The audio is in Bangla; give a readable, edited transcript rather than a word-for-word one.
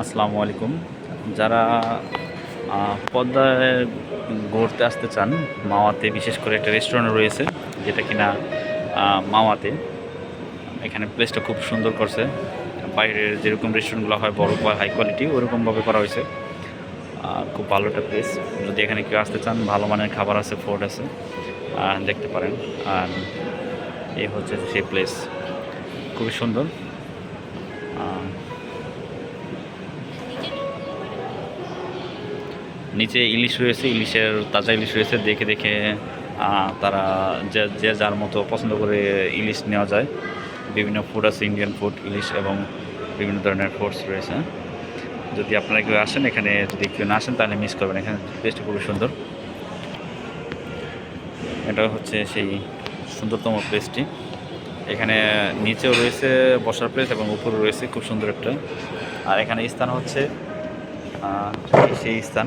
আসসালামু আলাইকুম। যারা পদ্মায় ঘুরতে আসতে চান, মাওয়াতে বিশেষ করে একটা রেস্টুরেন্ট রয়েছে যেটা কিনা মাওয়াতে। এখানে প্লেসটা খুব সুন্দর করছে। বাইরের যেরকম রেস্টুরেন্টগুলো হয় বড় বা হাই কোয়ালিটি ওরকমভাবে করা হয়েছে। খুব ভালো একটা প্লেস। যদি এখানে কেউ আসতে চান, ভালো মানের খাবার আছে, ফুড আছে, দেখতে পারেন। আর এই হচ্ছে সেই প্লেস, খুবই সুন্দর। নিচে ইলিশ রয়েছে, ইলিশের তাজা ইলিশ রয়েছে। দেখে দেখে তারা যে যে যার মতো পছন্দ করে ইলিশ নেওয়া যায়। বিভিন্ন ফুড আছে, ইন্ডিয়ান ফুড, ইলিশ এবং বিভিন্ন ধরনের ফুডস রয়েছে। যদি আপনারা কেউ আসেন এখানে, যদি কেউ না আসেন তাহলে মিস করবেন। এখানে প্লেসটা খুবই সুন্দর। এটা হচ্ছে সেই সুন্দরতম প্লেসটি। এখানে নিচেও রয়েছে বসার প্লেস এবং উপরে রয়েছে খুব সুন্দর একটা। আর এখানে স্থান হচ্ছে সেই স্থান